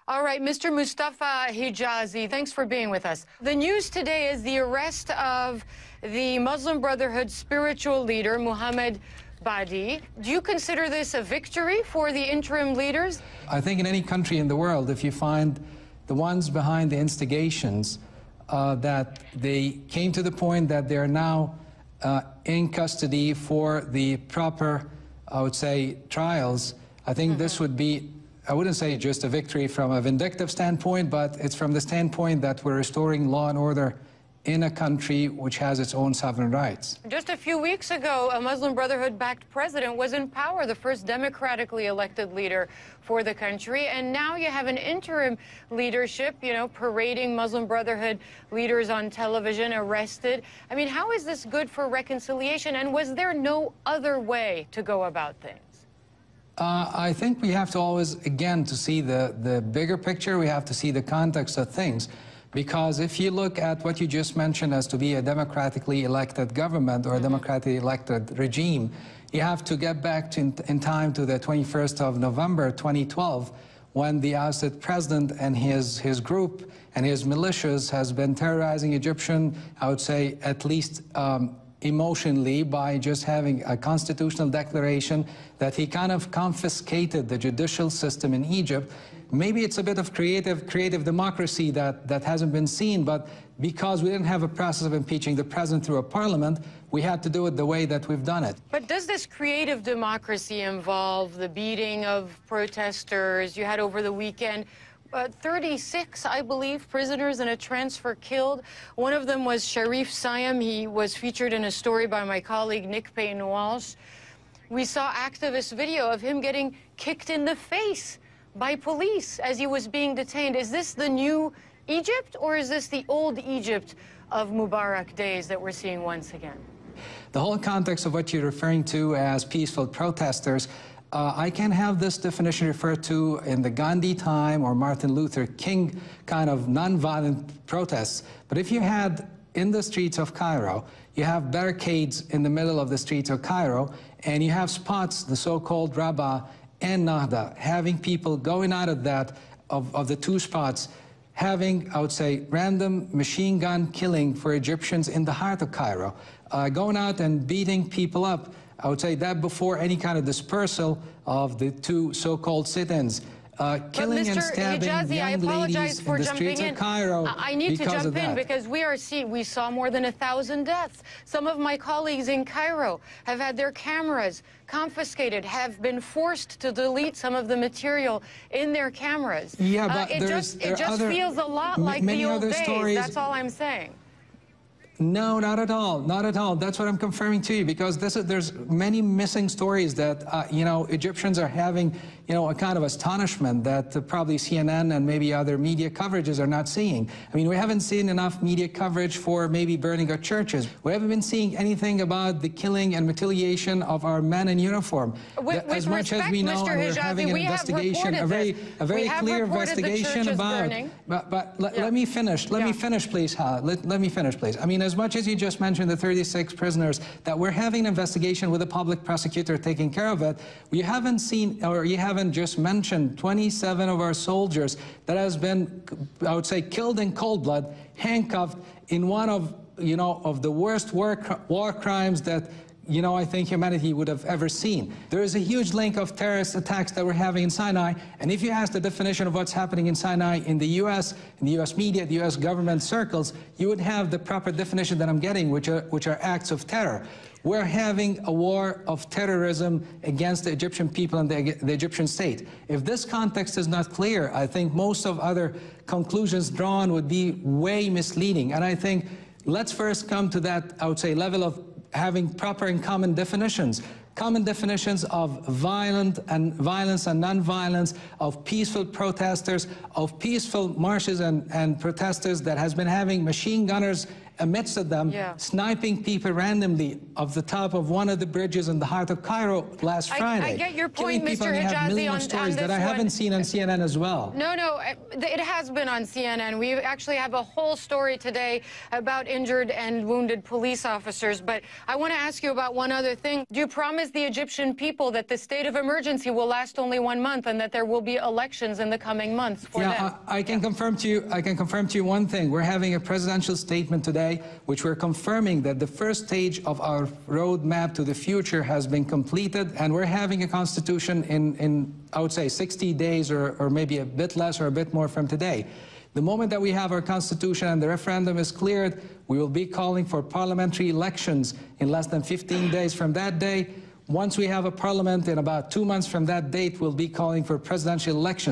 All right, Mr. Mostafa Higazy, thanks for being with us. The news today is the arrest of the Muslim Brotherhood spiritual leader, Muhammad Badi. Do you consider this a victory for the interim leaders? I think in any country in the world, if you find the ones behind the instigations, that they came to the point that they're now in custody for the proper, I would say, trials, I think this would be, I wouldn't say just a victory from a vindictive standpoint, but it's from the standpoint that we're restoring law and order in a country which has its own sovereign rights. Just a few weeks ago, a Muslim Brotherhood-backed president was in power, the first democratically elected leader for the country, and now you have an interim leadership, you know, parading Muslim Brotherhood leaders on television, arrested. I mean, how is this good for reconciliation, and was there no other way to go about things? I think we have to always, again, to see the bigger picture, we have to see the context of things. Because if you look at what you just mentioned as to be a democratically elected government or a democratically elected regime, you have to get back to in time to the 21st of November 2012, when the ousted president and his group and his militias has been terrorizing Egyptian, I would say, at least emotionally, by just having a constitutional declaration that he kind of confiscated the judicial system in Egypt. Maybe it's a bit of creative democracy that hasn't been seen, but because we didn't have a process of impeaching the president through a parliament, we had to do it the way that we've done it. But does this creative democracy involve the beating of protesters? You had over the weekend 36, I believe, prisoners in a transfer killed. One of them was Sharif Sayem. He was featured in a story by my colleague Nick Payne-Walsh. We saw activist video of him getting kicked in the face by police as he was being detained. Is this the new Egypt, or is this the old Egypt of Mubarak days that we're seeing once again? The whole context of what you're referring to as peaceful protesters, I can have this definition referred to in the Gandhi time or Martin Luther King kind of nonviolent protests. But if you had in the streets of Cairo, you have barricades in the middle of the streets of Cairo, and you have spots, the so-called Rabaa and Nahda, having people going out of that, of the two spots, having, I would say, random machine gun killing for Egyptians in the heart of Cairo, going out and beating people up. I would say that before any kind of dispersal of the two so-called sit-ins. Killing and stabbing Higazy, young ladies in the streets of Cairo. I need to jump in because we saw more than 1,000 deaths. Some of my colleagues in Cairo have had their cameras confiscated, have been forced to delete some of the material in their cameras. Yeah, but it just feels a lot like the old days. Stories. That's all I'm saying. No, not at all. Not at all. That's what I'm confirming to you, because there's many missing stories that, you know, Egyptians are having, you know, a kind of astonishment that probably CNN and maybe other media coverages are not seeing. I mean, we haven't seen enough media coverage for maybe burning of churches. We haven't been seeing anything about the killing and mutilation of our men in uniform. As much as we know, and we're having an investigation, a very clear investigation about. But let me finish. Let me finish, please, let me finish, please. I mean, as much as you just mentioned the 36 prisoners, that we're having an investigation with a public prosecutor taking care of it, we haven't seen, or you haven't just mentioned 27 of our soldiers that has been, I would say, killed in cold blood, handcuffed in one of, you know, of the worst war crimes that, you know, I think humanity would have ever seen. There is a huge link of terrorist attacks that we're having in Sinai, and if you ask the definition of what's happening in Sinai in the U.S., in the U.S. media, the U.S. government circles, you would have the proper definition that I'm getting, which are acts of terror. We're having a war of terrorism against the Egyptian people and the Egyptian state. If this context is not clear, I think most of other conclusions drawn would be way misleading. And I think let's first come to that, I would say, level of having proper and common definitions of violence and non-violence, of peaceful protesters, of peaceful marches and protesters that has been having machine gunners amidst of them, sniping people randomly off the top of one of the bridges in the heart of Cairo last Friday. I get your point, Mr. Higazy, have millions of stories that I haven't seen on CNN as well. No, it has been on CNN. We actually have a whole story today about injured and wounded police officers. But I want to ask you about one other thing. Do you promise the Egyptian people that the state of emergency will last only 1 month and that there will be elections in the coming months for them? I can confirm to you one thing. We're having a presidential statement today, which we're confirming that the first stage of our roadmap to the future has been completed, and we're having a constitution in I would say 60 days or maybe a bit less or a bit more from today. The moment that we have our constitution and the referendum is cleared, we will be calling for parliamentary elections in less than 15 days from that day. Once we have a parliament in about 2 months from that date, we'll be calling for presidential elections.